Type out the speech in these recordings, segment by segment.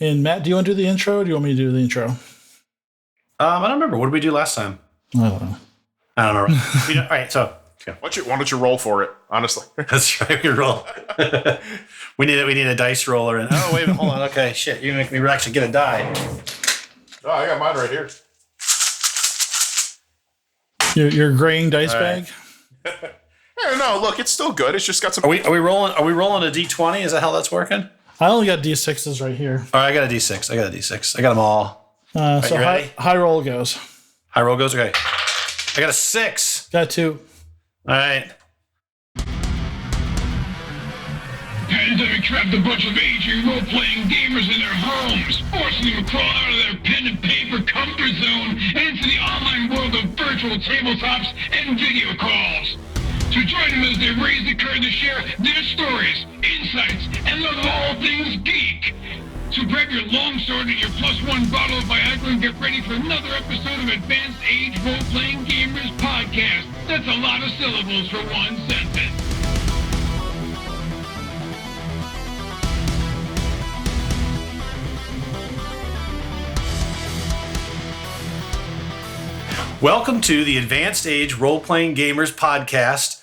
And Matt, do you want to do the intro or do you want me to do the intro? I don't remember. What did we do last time? I don't know. I don't know. All right, so why don't you roll for it? Honestly, that's right. We roll. we need a dice roller. And oh wait, hold on. Okay, shit. You make me actually get a die. Oh, I got mine right here. Your graying dice bag. No, look, it's still good. It's just got some. Are we rolling? Are we rolling a d20? Is that how that's working? I only got D6s right here. All right, I got a d6. I got them all. So high roll goes. High roll goes. Okay. I got a 6. Got 2. All right. Pandemic trapped a bunch of aging role-playing gamers in their homes, forcing them to crawl out of their pen and paper comfort zone and into the online world of virtual tabletops and video calls. So join them as they raise the curtain to share their stories, insights, and love of all things geek. So grab your longsword and your +1 bottle of Viagra and get ready for another episode of Advanced Age Role-Playing Gamers Podcast. That's a lot of syllables for one sentence. Welcome to the Advanced Age Role-Playing Gamers Podcast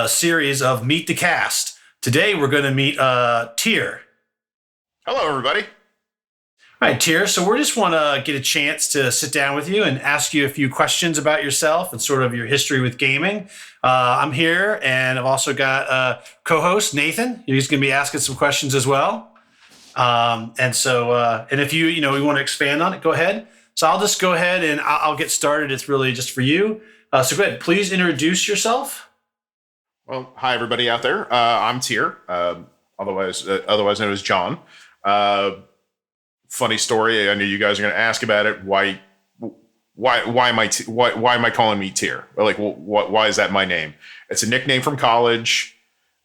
series of Meet the Cast. Today we're going to meet Tyr. Hello, everybody. All right, Tyr. So we just want to get a chance to sit down with you and ask you a few questions about yourself and sort of your history with gaming. I'm here, and I've also got co-host Nathan. He's going to be asking some questions as well. And if you want to expand on it, go ahead. So I'll just go ahead and I'll get started. It's really just for you. So go ahead. Please introduce yourself. Well, hi, everybody out there. I'm Tyr, otherwise known as John. Funny story. I knew you guys are going to ask about it. Why am I calling me Tyr? Why is that my name? It's a nickname from college.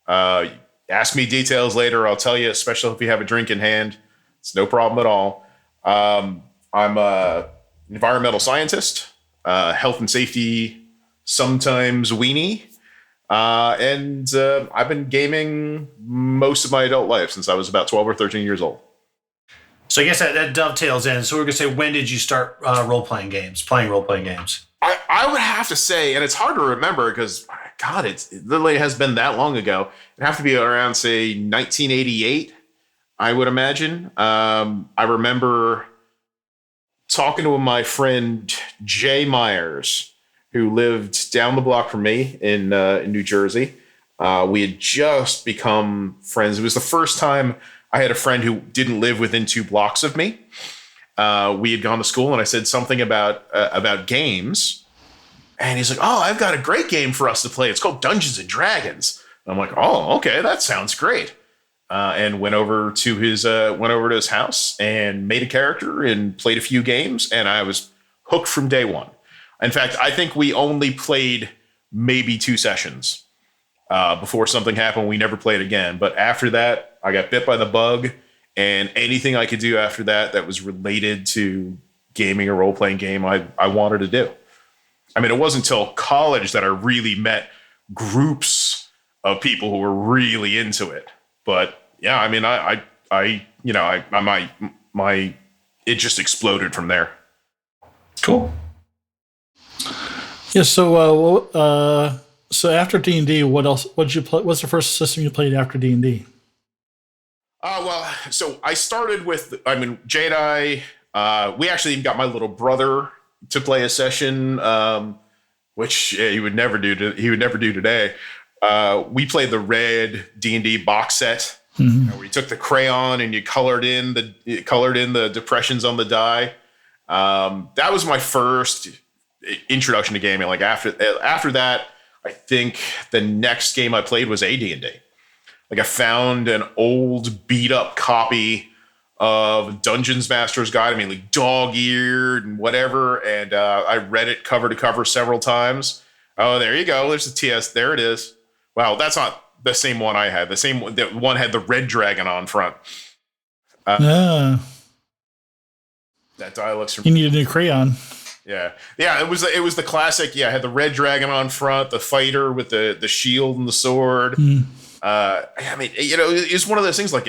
Ask me details later. I'll tell you, especially if you have a drink in hand. It's no problem at all. I'm a environmental scientist, health and safety, sometimes weenie. And I've been gaming most of my adult life since I was about 12 or 13 years old. So I guess that dovetails in. So we're going to say, when did you start playing role-playing games? I would have to say, and it's hard to remember because, God, it literally has been that long ago. It'd have to be around, say, 1988, I would imagine. I remember talking to my friend Jay Myers, who lived down the block from me in New Jersey. We had just become friends. It was the first time I had a friend who didn't live within 2 blocks of me. We had gone to school, and I said something about games. And he's like, "Oh, I've got a great game for us to play. It's called Dungeons and Dragons." And I'm like, "Oh, okay, that sounds great." And went over to his house and made a character and played a few games, and I was hooked from day one. In fact, I think we only played maybe 2 sessions before something happened. We never played again. But after that, I got bit by the bug, and anything I could do after that was related to gaming a role-playing game, I wanted to do. I mean, it wasn't until college that I really met groups of people who were really into it. But yeah, I mean, it just exploded from there. Cool. Yeah. So after D&D, what else? What did you play? What's the first system you played after D&D? So I started with, Jay and I, we actually even got my little brother to play a session, which he would never do today. We played the red D&D box set, where you took the crayon and you colored in the depressions on the die. That was my first introduction to gaming. Like after that, I think the next game I played was AD&D. Like I found an old beat up copy of Dungeons Master's Guide. I mean, like dog-eared and whatever. And I read it cover to cover several times. Oh, there you go. There's the TS. There it is. Wow, that's not the same one I had. That one had the red dragon on front. That die looks. You need a new crayon. Yeah. It was the classic. Yeah, it had the red dragon on front, the fighter with the shield and the sword. I mean, it's one of those things. Like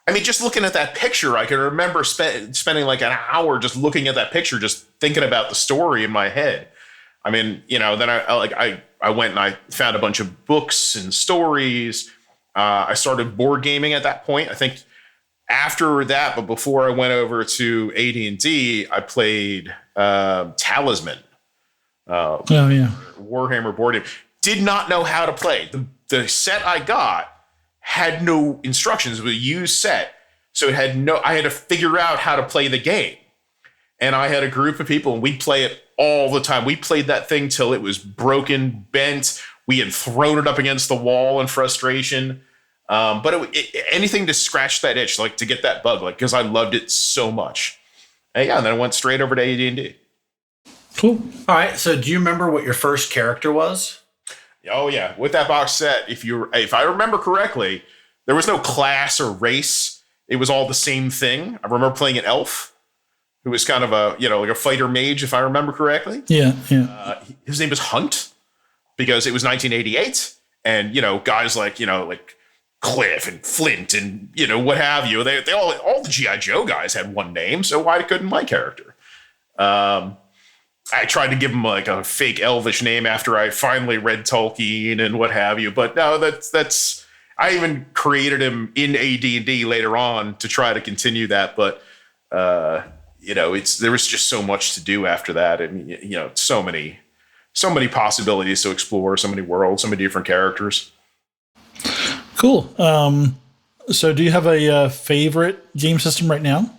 I mean, just looking at that picture, I can remember spending like an hour just looking at that picture, just thinking about the story in my head. I mean, you know, then I went and I found a bunch of books and stories. I started board gaming at that point. I think after that, but before I went over to AD&D, I played Talisman. Oh yeah. Warhammer board game. Did not know how to play. The set I got had no instructions. It was a used set. So I had to figure out how to play the game. And I had a group of people and we'd play it all the time. We played that thing till it was broken, bent. We had thrown it up against the wall in frustration. But anything to scratch that itch, like to get that bug, like, because I loved it so much. And yeah, and then I went straight over to AD&D. Cool. All right. So do you remember what your first character was? Oh yeah, with that box set, if I remember correctly, there was no class or race. It was all the same thing. I remember playing an elf who was kind of like a fighter mage, if I remember correctly. Yeah. His name was Hunt because it was 1988, and guys like Cliff and Flint and what have you. They all the GI Joe guys had one name, so why couldn't my character? I tried to give him like a fake Elvish name after I finally read Tolkien and what have you. But no, that's I even created him in AD&D later on to try to continue that. But, there was just so much to do after that. And, so many possibilities to explore, so many worlds, so many different characters. Cool. So do you have a favorite game system right now?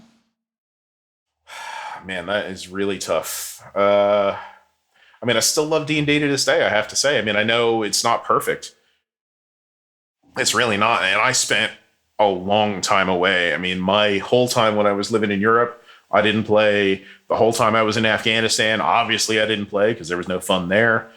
Man, that is really tough. I still love D&D to this day, I have to say. I mean, I know it's not perfect. It's really not. And I spent a long time away. I mean, my whole time when I was living in Europe, I didn't play. The whole time I was in Afghanistan, obviously I didn't play because there was no fun there.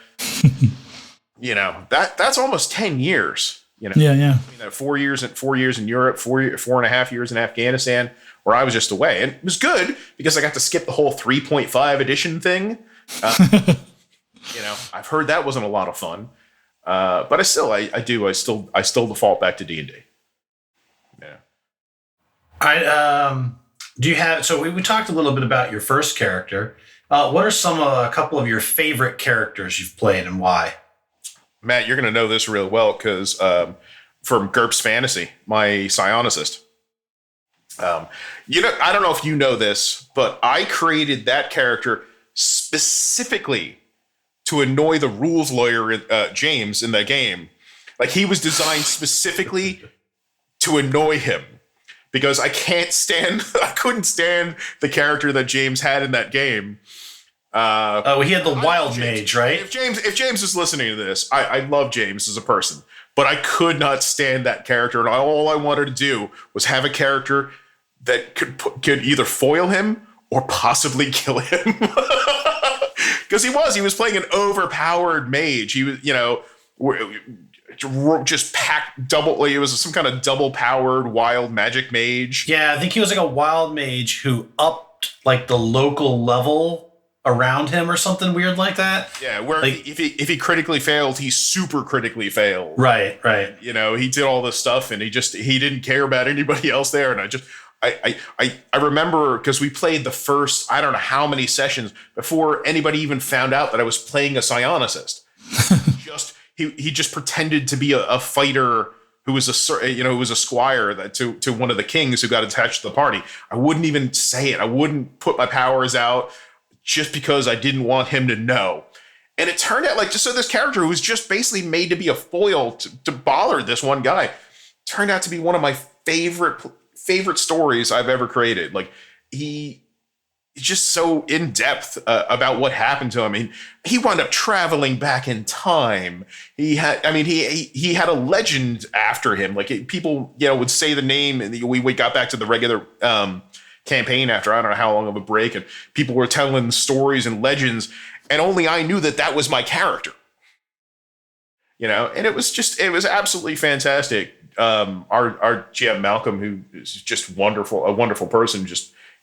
That's almost 10 years. Yeah. 4 years in Europe, 4.5 years in Afghanistan, where I was just away. And it was good because I got to skip the whole 3.5 edition thing. I've heard that wasn't a lot of fun. But I still default back to D&D. Yeah. All right. Do you have, so we talked a little bit about your first character. What are a couple of your favorite characters you've played and why? Matt, you're going to know this real well because from GURPS Fantasy, my psionicist. I don't know if you know this, but I created that character specifically to annoy the rules lawyer, James, in that game. Like, he was designed specifically to annoy him because I couldn't stand the character that James had in that game. He had the wild mage, right? If James is listening to this, I love James as a person, but I could not stand that character, and all I wanted to do was have a character that could either foil him or possibly kill him. Because he was playing an overpowered mage. He was, just packed double. It was some kind of double powered wild magic mage. Yeah, I think he was like a wild mage who upped like the local level around him or something weird like that. Yeah, where if he critically failed, he super critically failed. Right. He did all this stuff, and he didn't care about anybody else there. And I remember because we played the first, I don't know how many sessions before anybody even found out that I was playing a psionicist. He just pretended to be a fighter who was a squire to one of the kings who got attached to the party. I wouldn't even say it. I wouldn't put my powers out just because I didn't want him to know. And it turned out this character who was just basically made to be a foil to bother this one guy turned out to be one of my favorite stories I've ever created. Like, he's just so in depth about what happened to him. I mean, he wound up traveling back in time. He had a legend after him. Like, people, would say the name, and we got back to the regular campaign after I don't know how long of a break, and people were telling stories and legends, and only I knew that was my character. And it was absolutely fantastic. Our GM Malcolm, who is just wonderful, a wonderful person,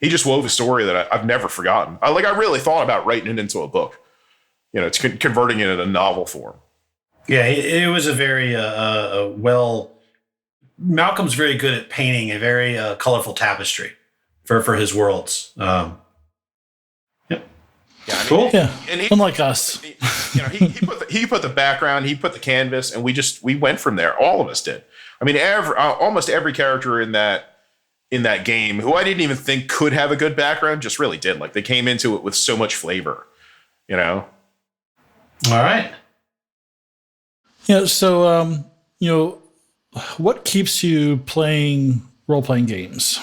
he just wove a story that I've never forgotten. I really thought about writing it into a book, converting it into a novel form. Yeah, it was a very well Malcolm's very good at painting a very colorful tapestry for his worlds. Yep. Yeah, I mean, Cool. Yeah, And unlike us. he put the background, he put the canvas, and we went from there. All of us did. I mean, almost every character in that game who I didn't even think could have a good background just really did. Like they came into it with so much flavor, you know. All right. Yeah. So, what keeps you playing role-playing games?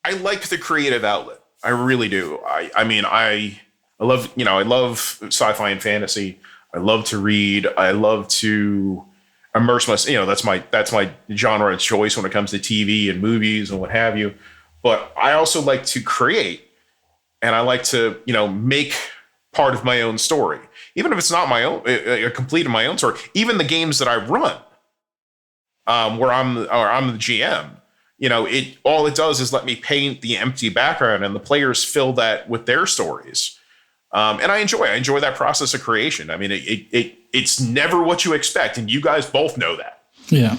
I like the creative outlet. I really do. I love, I love sci-fi and fantasy. I love to read. I love to immerse myself. That's my genre of choice when it comes to TV and movies and what have you. But I also like to create, and I like to, make part of my own story, even if it's not my own, a complete of my own story. Even the games that I run, where I'm the GM. All it does is let me paint the empty background, and the players fill that with their stories. And I enjoy that process of creation. I mean, it's never what you expect, and you guys both know that. Yeah.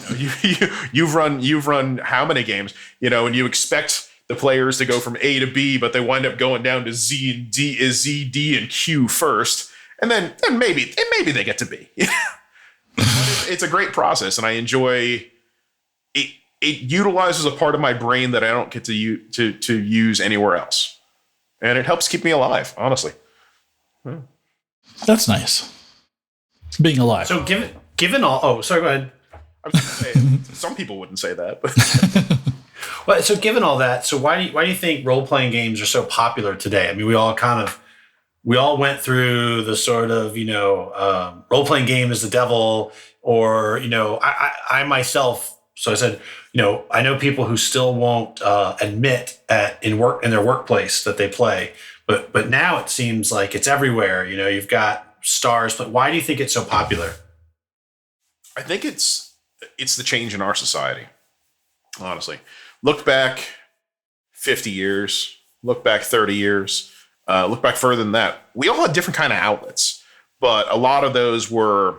You've run how many games, and you expect the players to go from A to B, but they wind up going down to Z and D and Q first, and then maybe they get to B. But it's a great process, and I enjoy it. It utilizes a part of my brain that I don't get to use anywhere else, and it helps keep me alive. Honestly, That's nice. Being alive. So given all, oh, sorry, go ahead. I was gonna say, some people wouldn't say that, but Well, so given all that, so why do you think role playing games are so popular today? I mean, we all went through the sort of role playing game is the devil, or I myself. So I said, I know people who still won't admit in their workplace that they play, but now it seems like it's everywhere. You've got stars, but why do you think it's so popular? I think it's the change in our society. Honestly, look back 50 years, look back 30 years, look back further than that. We all had different kind of outlets, but a lot of those were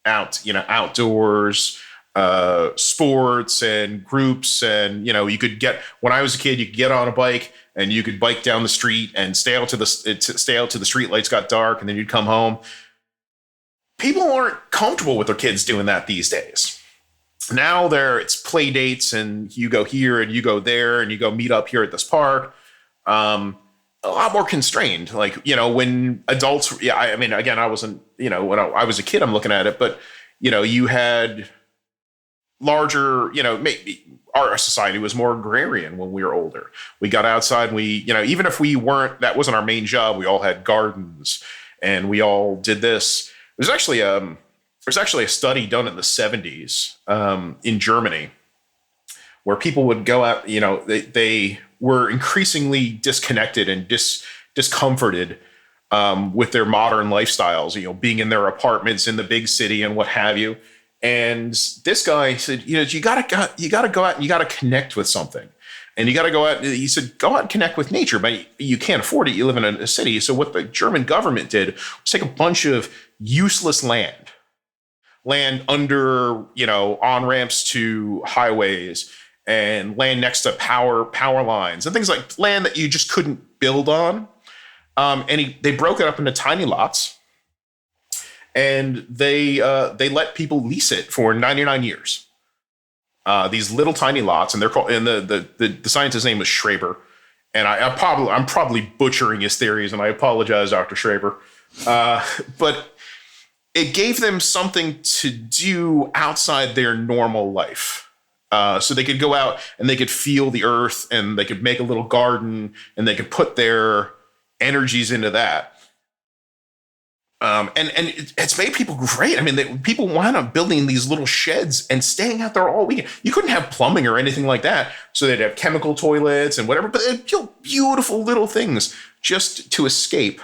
outdoors, sports and groups. And, when I was a kid, you could get on a bike and you could bike down the street and stay out to the street lights got dark, and then you'd come home. People aren't comfortable with their kids doing that these days. Now it's play dates, and you go here and you go there and you go meet up here at this park. A lot more constrained. Like, when adults, again, I wasn't, when I was a kid, I'm looking at it, but, you had larger, maybe our society was more agrarian when we were older. We got outside and we, even if we weren't, that wasn't our main job, we all had gardens and we all did this. There's actually a study done in the 70s in Germany where people would go out, they were increasingly disconnected and discomforted with their modern lifestyles, being in their apartments in the big city and what have you. And this guy said, you gotta go out and you gotta connect with something. And you got to go out. He said, go out and connect with nature, but you can't afford it. You live in a city. So what the German government did was take a bunch of useless land under, on ramps to highways, and land next to power lines and things, like land that you just couldn't build on. And they broke it up into tiny lots, and they let people lease it for 99 years. These little tiny lots, and they're called, and the scientist's name was Schreber, and I'm probably butchering his theories, and I apologize, Dr. Schreber, but it gave them something to do outside their normal life, so they could go out and they could feel the earth, and they could make a little garden, and they could put their energies into that. And it's made people great. I mean, people wound up building these little sheds and staying out there all weekend. You couldn't have plumbing or anything like that, so they'd have chemical toilets and whatever, but they'd build beautiful little things just to escape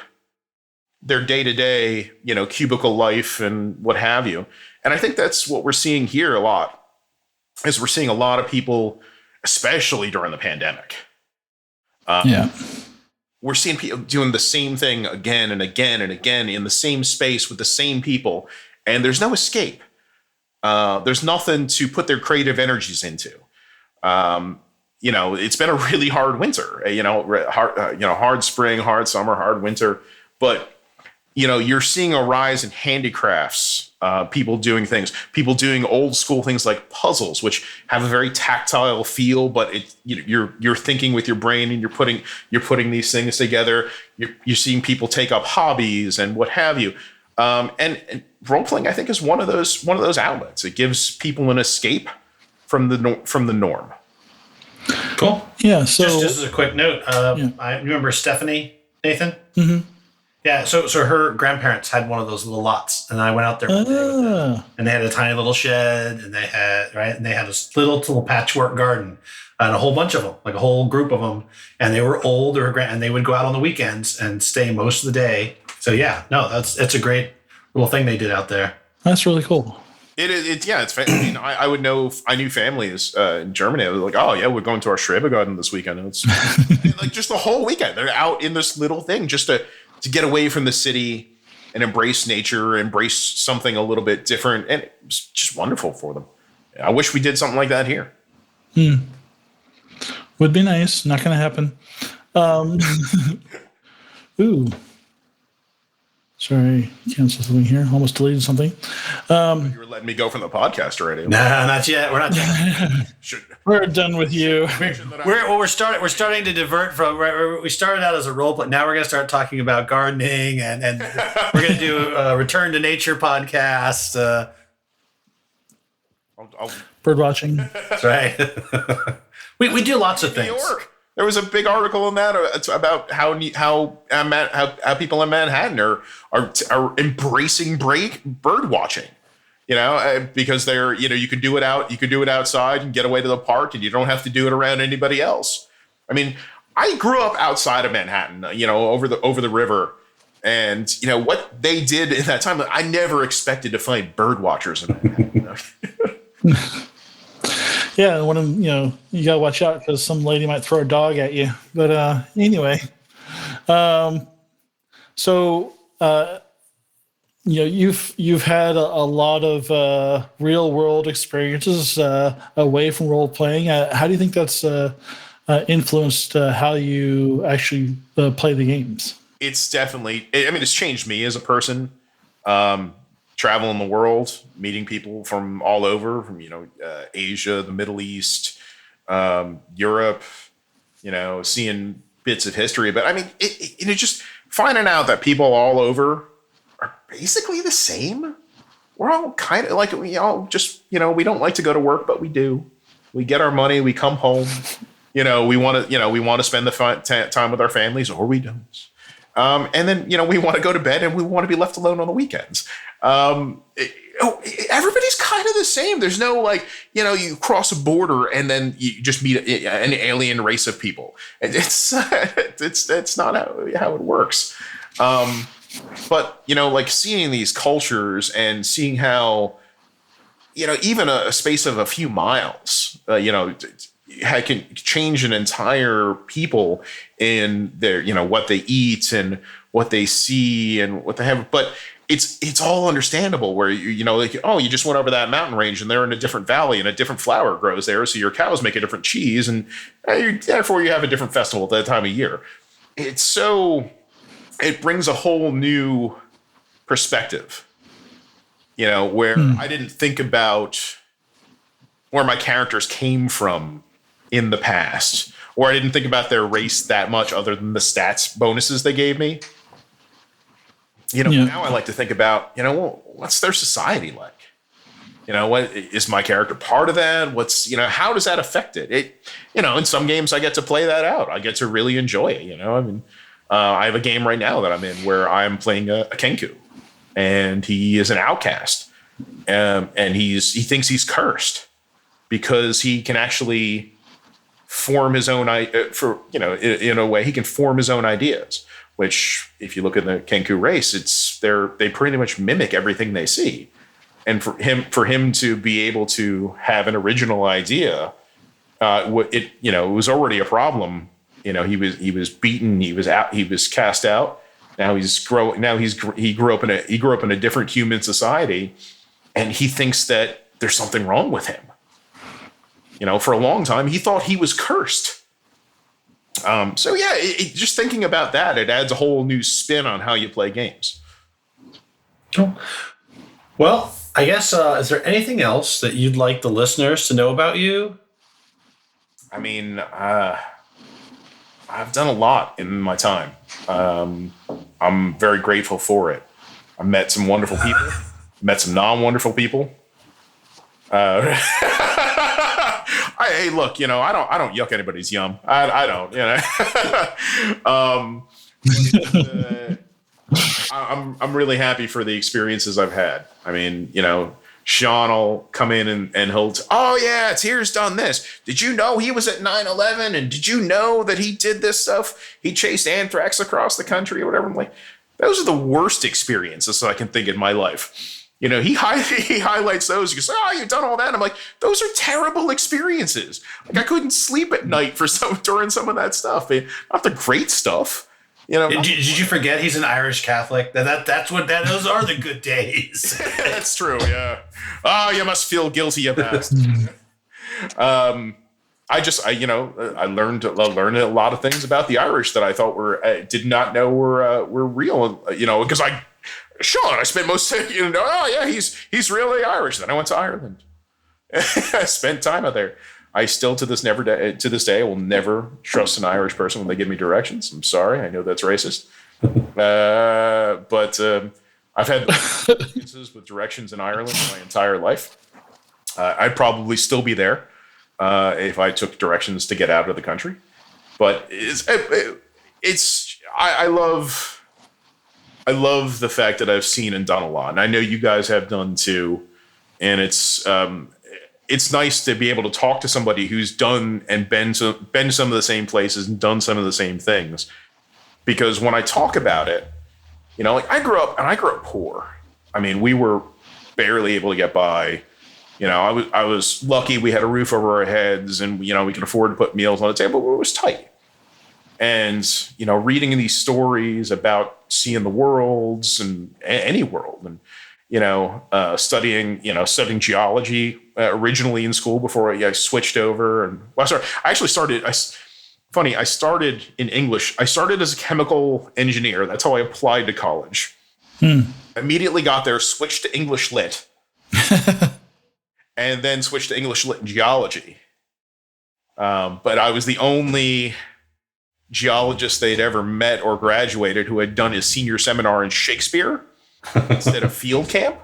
their day-to-day, cubicle life and what have you. And I think that's what we're seeing here a lot, is we're seeing a lot of people, especially during the pandemic. We're seeing people doing the same thing again and again and again in the same space with the same people, and there's no escape. There's nothing to put their creative energies into. It's been a really hard winter. Hard spring, hard summer, hard winter. But you're seeing a rise in handicrafts. People doing old school things like puzzles, which have a very tactile feel, but you're thinking with your brain and you're putting these things together. You're seeing people take up hobbies and what have you. And role playing, I think, is one of those outlets. It gives people an escape from the norm. Cool. Yeah. So just as a quick note, I remember Stephanie, Nathan. Mm-hmm. Yeah. So her grandparents had one of those little lots, and I went out there one day with them, and they had a tiny little shed, and they had this little patchwork garden, and a whole bunch of them, like a whole group of them, and they were old, and they would go out on the weekends and stay most of the day. So it's a great little thing they did out there. That's really cool. It's. I mean, I knew families in Germany. They were like, oh yeah, we're going to our Schrebergarten this weekend. And it's like just the whole weekend. They're out in this little thing just to get away from the city and embrace nature, embrace something a little bit different, and it was just wonderful for them. I wish we did something like that here. Would be nice. Not going to happen. Ooh. Sorry, cancel something here. Almost deleted something. You were letting me go from the podcast already. No, not yet. We're not done. We're done with you. We're starting to divert from. We started out as a role play. Now we're going to start talking about gardening, and we're going to do a return to nature podcast. Bird watching. That's right. we do lots of things. New York. There was a big article in that about how people in Manhattan are embracing bird watching, because they're you could do it outside and get away to the park, and you don't have to do it around anybody else. I mean, I grew up outside of Manhattan, over the river, and what they did in that time, I never expected to find bird watchers in Manhattan. Yeah, one of them, you gotta watch out because some lady might throw a dog at you. But anyway, you've had a lot of real world experiences away from role playing. How do you think that's influenced how you actually play the games? It's definitely. It's changed me as a person. Traveling the world, meeting people from all over, from Asia, the Middle East, Europe, seeing bits of history. But it just finding out that people all over are basically the same. We're all kind of like we all just we don't like to go to work, but we do. We get our money, we come home. We want to spend the time with our families, or we don't. And then we want to go to bed, and we want to be left alone on the weekends. Everybody's kind of the same. There's no you cross a border and then you just meet an alien race of people. It's not how it works. But seeing these cultures and seeing how even a space of a few miles, can change an entire people in their what they eat and what they see and what they have, but it's all understandable where you just went over that mountain range and they're in a different valley and a different flower grows there, so your cows make a different cheese, and therefore you have a different festival at that time of year. It brings a whole new perspective, where I didn't think about where my characters came from in the past, or I didn't think about their race that much other than the stats bonuses they gave me. Now I like to think about, what's their society like? What is my character part of that? What's, how does that affect it? In some games I get to play that out. I get to really enjoy it. I have a game right now that I'm in where I'm playing a Kenku, and he is an outcast. And he thinks he's cursed because he can actually form his own, in a way, he can form his own ideas. Which, if you look at the Kenku race, they pretty much mimic everything they see. And for him to be able to have an original idea, it was already a problem. He was beaten, he was cast out. Now he grew up in a different human society, and he thinks that there's something wrong with him. For a long time, he thought he was cursed. So yeah, just thinking about that, it adds a whole new spin on how you play games. Cool. Well, I guess, is there anything else that you'd like the listeners to know about you? I mean, I've done a lot in my time. I'm very grateful for it. I met some wonderful people, met some non-wonderful people. Hey, look, I don't yuck anybody's yum. I don't, I'm really happy for the experiences I've had. I mean, Sean will come in and he'll, oh yeah, Tier's done this. Did you know he was at 9/11? And did you know that he did this stuff? He chased anthrax across the country or whatever. I'm like, those are the worst experiences I can think in my life. He highlights those. He goes, oh, you've done all that. I'm like, those are terrible experiences. Like I couldn't sleep at night during some of that stuff. Not the great stuff. Did you forget he's an Irish Catholic? Those are the good days. That's true. Yeah. Oh, you must feel guilty of that. I learned a lot of things about the Irish that I thought did not know were real. Because I spent most of oh yeah, he's really Irish. Then I went to Ireland. I spent time out there. I still to this day will never trust an Irish person when they give me directions. I'm sorry, I know that's racist, but I've had experiences with directions in Ireland my entire life. I'd probably still be there if I took directions to get out of the country. But I love the fact that I've seen and done a lot, and I know you guys have done too, and it's nice to be able to talk to somebody who's done and been to some of the same places and done some of the same things. Because when I talk about it, like I grew up poor. I mean, we were barely able to get by. I was lucky we had a roof over our heads and, we could afford to put meals on the table, but it was tight. And, reading these stories about seeing the worlds and any world and, studying geology originally in school before I switched over. And I started in English. I started as a chemical engineer. That's how I applied to college. Immediately got there, switched to English Lit, and then switched to English Lit and geology. But I was the only geologist they'd ever met or graduated who had done his senior seminar in Shakespeare instead of field camp.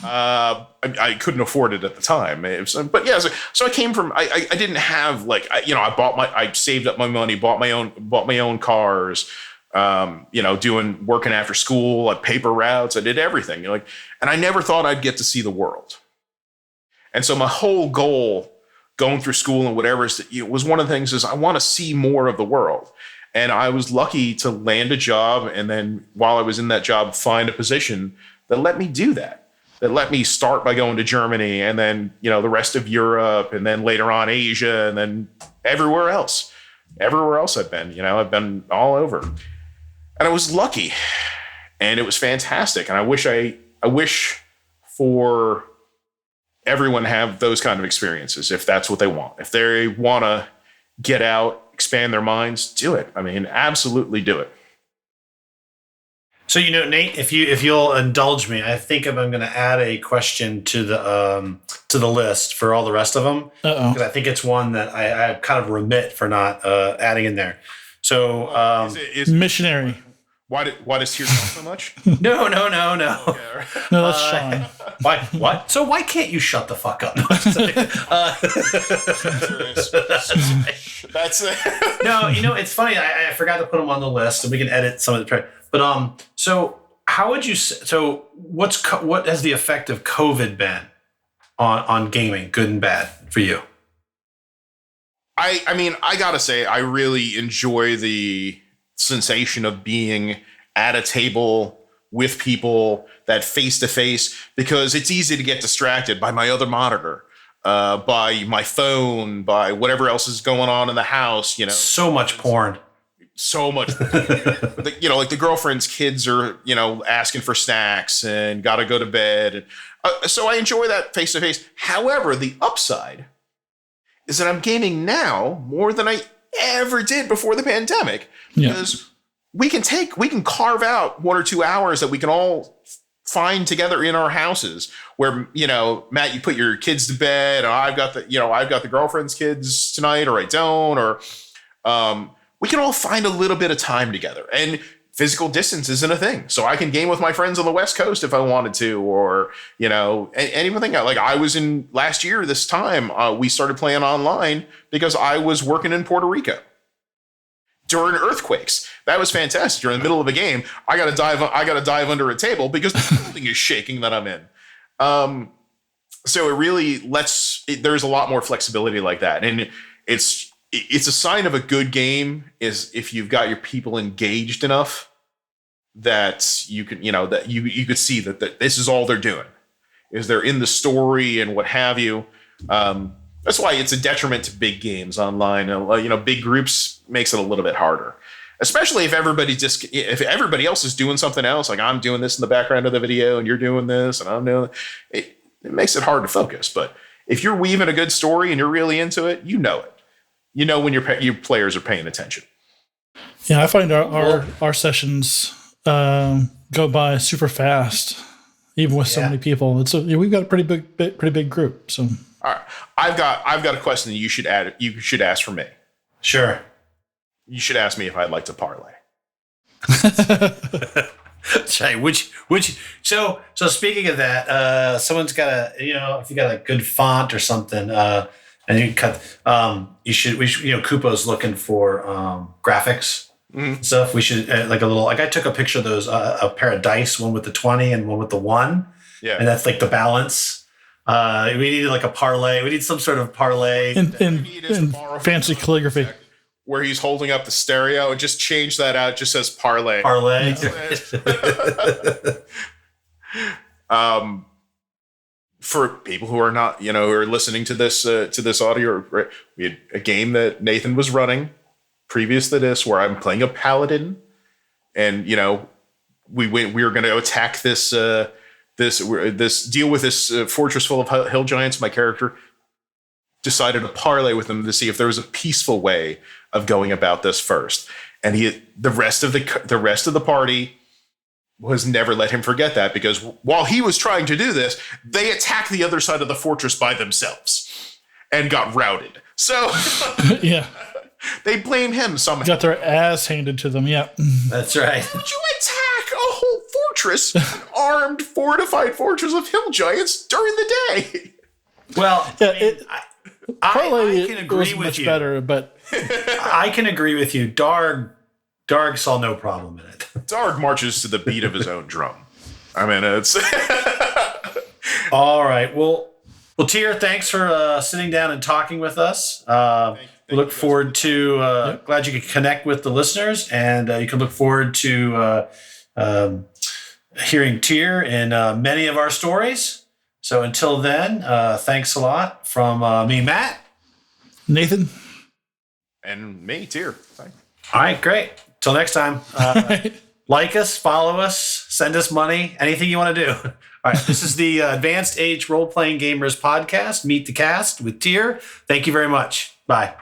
I couldn't afford it at the time. But yeah, so I came from, I didn't have I saved up my money, bought my own cars, working after school, like paper routes. I did everything, and I never thought I'd get to see the world. And so my whole goal going through school and whatever was one of the things is I want to see more of the world. And I was lucky to land a job. And then while I was in that job, find a position that let me do that let me start by going to Germany and then, the rest of Europe and then later on Asia and then everywhere else I've been, I've been all over, and I was lucky and it was fantastic. And I wish for everyone to have those kind of experiences if that's what they want. If they want to get out, expand their minds, do it. I mean, absolutely do it. So, Nate, if you'll indulge me, I think I'm going to add a question to the list for all the rest of them. Because I think it's one that I kind of remit for not adding in there. So, is missionary. Why does Tier talk so much? No. No, that's Sean. What? So why can't you shut the fuck up? That's it. No, it's funny. I forgot to put them on the list, and we can edit some of the. But so how would you? So what has the effect of COVID been on gaming, good and bad, for you? I mean, I gotta say, I really enjoy the sensation of being at a table with people that face to face, because it's easy to get distracted by my other monitor, by my phone, by whatever else is going on in the house. So much porn. so much. Like the girlfriend's kids are, asking for snacks and got to go to bed. And, so I enjoy that face to face. However, the upside is that I'm gaming now more than I ever did before the pandemic, because we can carve out 1 or 2 hours that we can all find together in our houses where, Matt, you put your kids to bed, or I've got the girlfriend's kids tonight, or I don't, or, we can all find a little bit of time together, and physical distance isn't a thing. So I can game with my friends on the West Coast if I wanted to, or, anything. Like I was in last year, this time, we started playing online because I was working in Puerto Rico during earthquakes. That was fantastic. During the middle of a game, I got to dive under a table because the building is shaking that I'm in. So it really there's a lot more flexibility like that. And it's a sign of a good game is if you've got your people engaged enough that you can, that you could see that this is all they're doing, is they're in the story and what have you. That's why it's a detriment to big games online. Big groups makes it a little bit harder, especially if everybody else is doing something else. Like I'm doing this in the background of the video and you're doing this and I'm doing it. It makes it hard to focus. But if you're weaving a good story and you're really into it, you know it. You know when your players are paying attention. Yeah, I find our sessions go by super fast, even with so many people. We've got a pretty big group. So, all right, I've got a question that you should ask for me. Sure. You should ask me if I'd like to parlay. Sorry, so speaking of that, someone's got if you got a good font or something, and you cut, Kupo's looking for graphics stuff. We should I took a picture of those, a pair of dice, one with the 20 and one with the 1. Yeah. And that's like the balance. We needed like a parlay. We need some sort of parlay. In fancy calligraphy. Where he's holding up the stereo and just change that out. It just says parlay. Parlay. For people who are not, who are listening to this audio, we had a game that Nathan was running previous to this, where I'm playing a paladin, and we were going to attack this deal with this fortress full of hill giants. My character decided to parlay with them to see if there was a peaceful way of going about this first, and the rest of the party was never let him forget that, because while he was trying to do this, they attacked the other side of the fortress by themselves and got routed. So yeah, they blame him somehow. Got their ass handed to them. Yeah, that's right. Why would you attack a whole fortress, an armed, fortified fortress of hill giants during the day? Well, yeah, I can agree with much you. Better, but I can agree with you. Darg saw no problem in it. Darg marches to the beat of his own drum. I mean, it's all right. Well, Tier, thanks for sitting down and talking with us. We look forward to. Glad you could connect with the listeners, and you can look forward to hearing Tier in many of our stories. So until then, thanks a lot from me, Matt, Nathan, and me, Tier. Thanks. All right, great. Till next time. Like us, follow us, send us money, anything you want to do. All right, this is the Advanced Age Role Playing Gamers podcast. Meet the cast with Tier. Thank you very much. Bye.